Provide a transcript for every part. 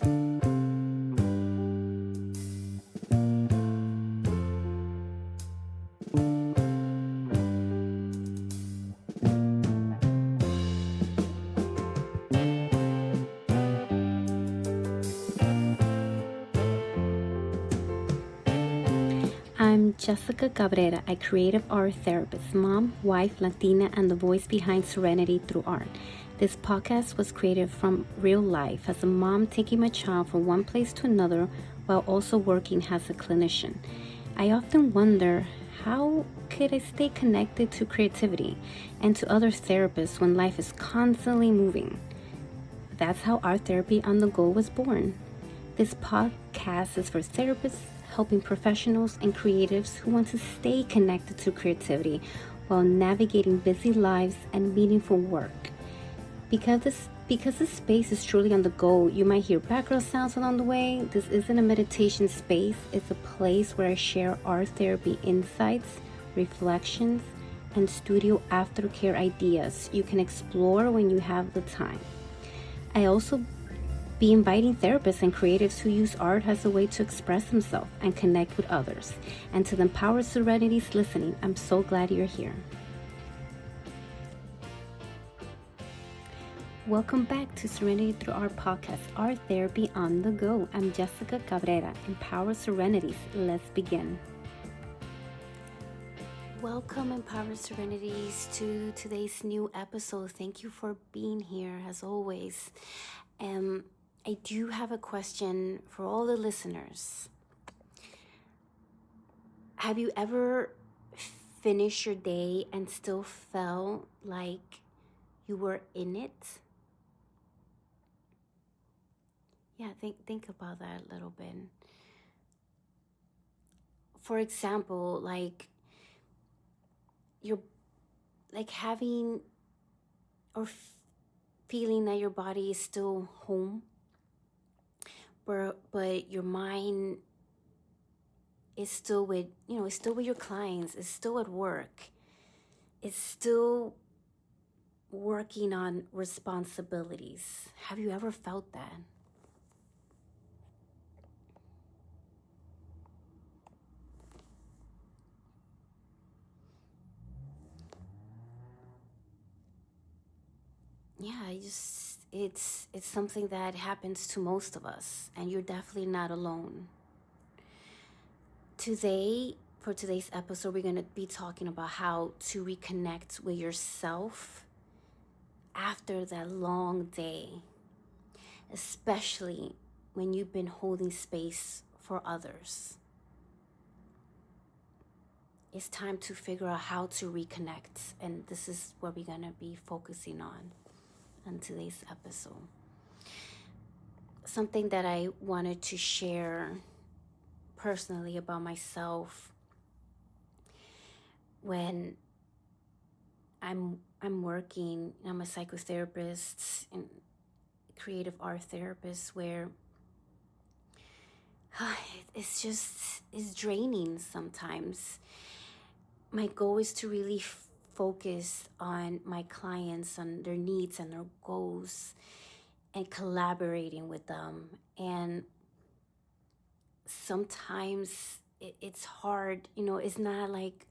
I'm Jessica Cabrera, a creative art therapist, mom, wife, Latina, and the voice behind Serenity Through Art. This podcast was created from real life as a mom taking my child from one place to another while also working as a clinician. I often wonder, how could I stay connected to creativity and to other therapists when life is constantly moving? That's how Art Therapy on the Go was born. This podcast is for therapists, helping professionals and creatives who want to stay connected to creativity while navigating busy lives and meaningful work. Because this space is truly on the go, you might hear background sounds along the way. This isn't a meditation space. It's a place where I share art therapy insights, reflections, and studio aftercare ideas you can explore when you have the time. I also be inviting therapists and creatives who use art as a way to express themselves and connect with others. And to the empowered serenities listening, I'm so glad you're here. Welcome back to Serenity Through Art Podcast, Art Therapy on the Go. I'm Jessica Cabrera, Empowered Serenities. Let's begin. Welcome, Empowered Serenities, to today's new episode. Thank you for being here, as always. I do have a question for all the listeners. Have you ever finished your day and still felt like you were in it? Yeah, think about that a little bit. For example, like you're like having or feeling that your body is still home, but your mind is still with, it's still with your clients, it's still at work, it's still working on responsibilities. Have you ever felt that? Yeah, it's something that happens to most of us, and you're definitely not alone. For today's episode, we're going to be talking about how to reconnect with yourself after that long day, especially when you've been holding space for others. It's time to figure out how to reconnect, and this is what we're going to be focusing on today's episode. Something that I wanted to share personally about myself when I'm working. I'm a psychotherapist and creative art therapist, where it's draining sometimes. My goal is to really focus on my clients, on their needs and their goals, and collaborating with them. And sometimes it's hard, it's not like,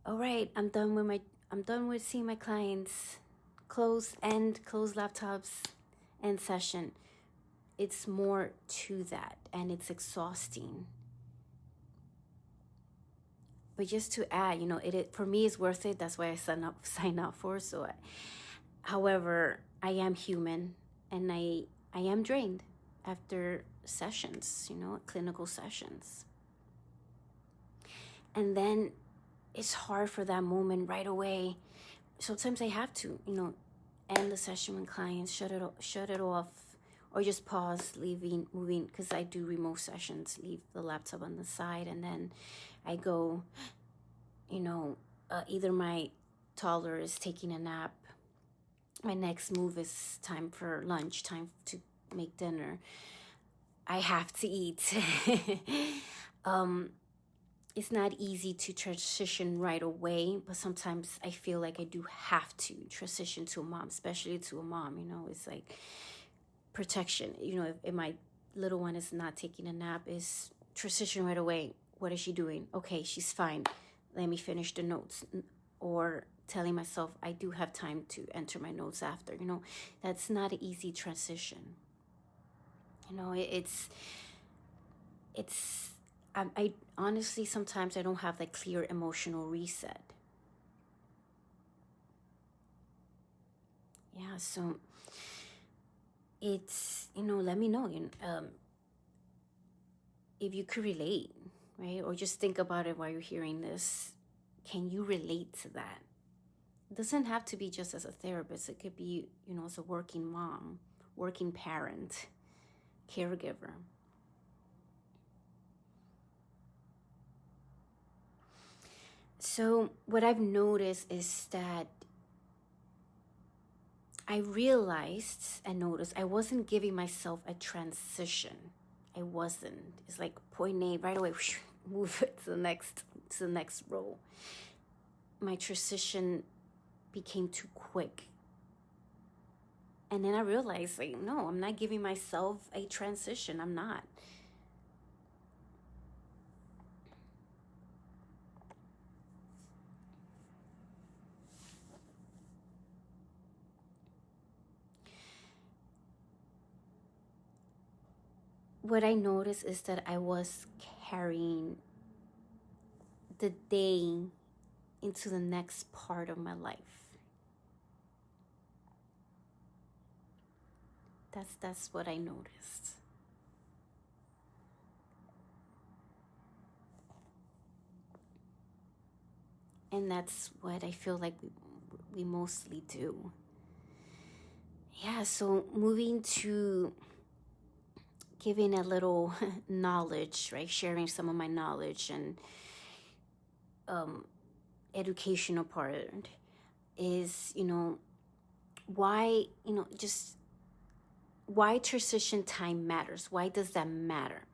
all right, I'm done with seeing my clients, close laptops, end session. It's more to that, and it's exhausting. But just to add, it for me is worth it. That's why I sign up for. However, I am human, and I am drained after sessions, clinical sessions. And then it's hard for that moment right away. Sometimes I have to, end the session with clients, shut it off, or just pause, moving, because I do remote sessions, leave the laptop on the side, and then I go, either my toddler is taking a nap, my next move is time for lunch, time to make dinner. I have to eat. It's not easy to transition right away, but sometimes I feel like I do have to transition to a mom, especially to a mom. It's like protection. It might little one is not taking a nap is transition right away. What is she doing? Okay, she's fine. Let me finish the notes. Or telling myself I do have time to enter my notes after. That's not an easy transition. It's I honestly, sometimes I don't have that clear emotional reset. Yeah, so it's, let me know if you could relate, right? Or just think about it while you're hearing this. Can you relate to that? It doesn't have to be just as a therapist. It could be, as a working mom, working parent, caregiver. So what I've noticed is that I realized and noticed I wasn't giving myself a transition. I wasn't. It's like point A, right away, move it to the next role. My transition became too quick. And then I realized, like, no, I'm not giving myself a transition. I'm not. What I noticed is that I was carrying the day into the next part of my life. That's what I noticed. And that's what I feel like we mostly do. Yeah, so moving to giving a little knowledge, right? Sharing some of my knowledge and educational part is, why, just why transition time matters. Why does that matter?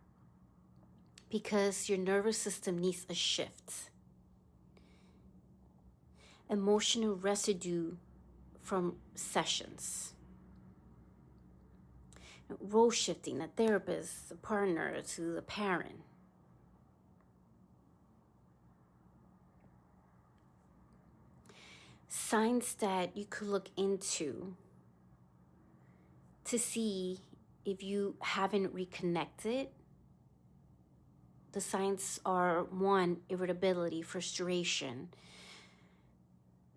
Because your nervous system needs a shift. Emotional residue from sessions. Role shifting, a therapist, a partner to a parent. Signs that you could look into to see if you haven't reconnected. The signs are 1, irritability, frustration.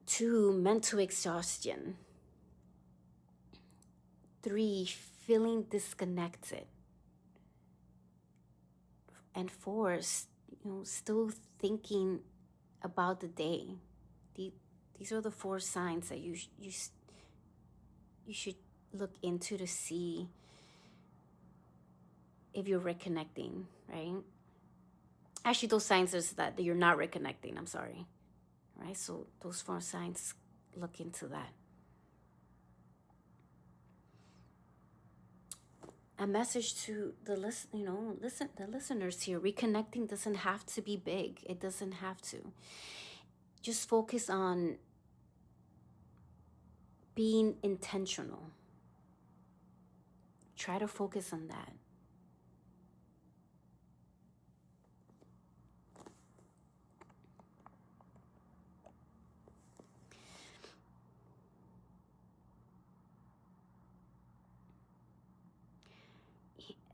2, mental exhaustion. 3, feeling disconnected. And 4, still thinking about the day. These are the 4 signs that you should look into to see if you're reconnecting, right? Actually, those signs is that you're not reconnecting. I'm sorry. Right? So those 4 signs, look into that. A message to the the listeners here. Reconnecting doesn't have to be big. It doesn't have to. Just focus on being intentional. Try to focus on that.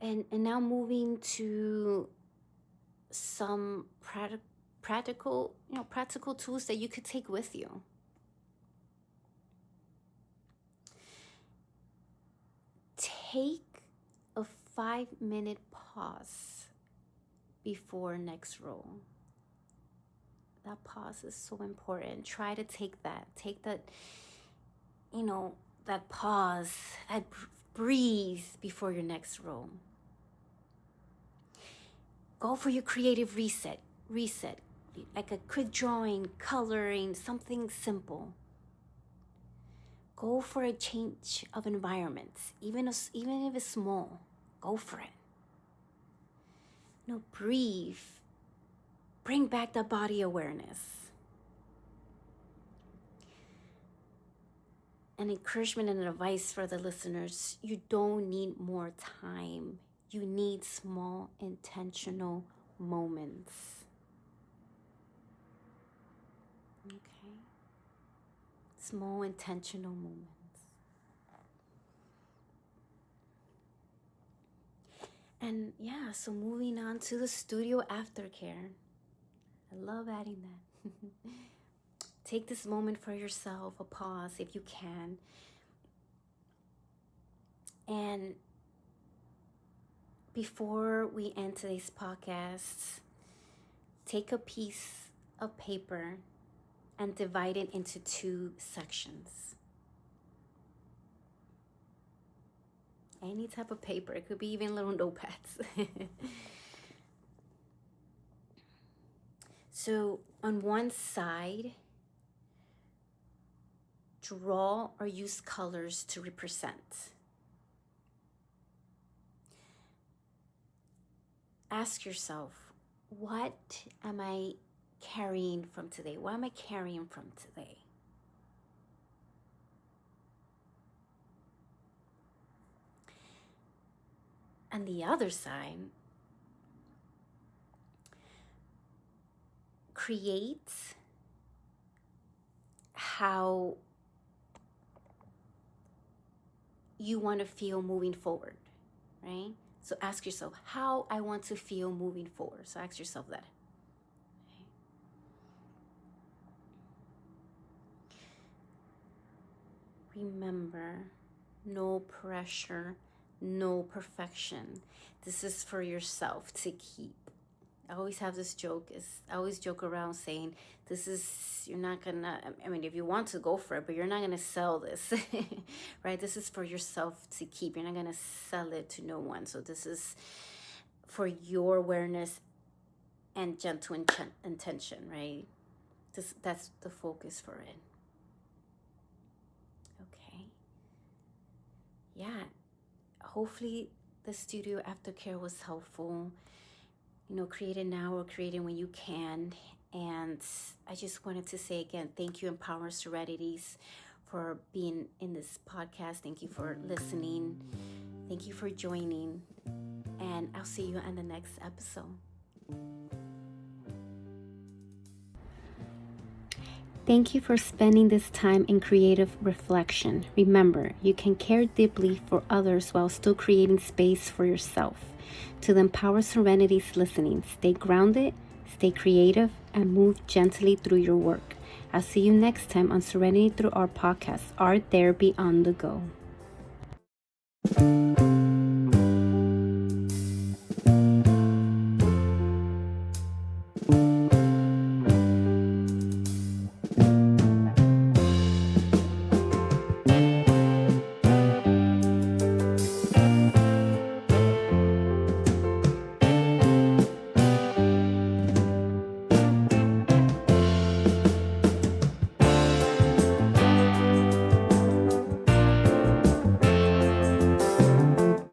And now moving to some practical tools that you could take with you. Take a 5-minute pause before next roll. That pause is so important. Try to take that. Take that, that pause, that breathe before your next roll. Go for your creative reset, like a quick drawing, coloring, something simple. Go for a change of environment, even if it's small. Go for it. Breathe. Bring back that body awareness. An encouragement and advice for the listeners: you don't need more time. You need small intentional moments. Okay? Small intentional moments. And yeah, so moving on to the Studio Aftercare. I love adding that. Take this moment for yourself, a pause if you can. And before we end today's podcast, take a piece of paper and divide it into 2 sections. Any type of paper. It could be even little notepads. So on one side, draw or use colors to represent. Ask yourself, what am I carrying from today? What am I carrying from today? And the other side, create how you want to feel moving forward, right? So ask yourself, how I want to feel moving forward. So ask yourself that. Remember, no pressure, no perfection. This is for yourself to keep. I always have this joke, I always joke around saying, you're not gonna, I mean, if you want to go for it, but you're not gonna sell this, right? This is for yourself to keep. You're not gonna sell it to no one. So this is for your awareness and gentle intention, right? That's the focus for it. Okay. Yeah. Hopefully the Studio Aftercare was helpful. Create it now or create it when you can. And I just wanted to say again, thank you, Empower Serenities, for being in this podcast. Thank you for listening. Thank you for joining. And I'll see you on the next episode. Thank you for spending this time in creative reflection. Remember, you can care deeply for others while still creating space for yourself. To the Empower Serenities listening, stay grounded, stay creative, and move gently through your work. I'll see you next time on Serenity Through Art Podcast, Art Therapy on the Go.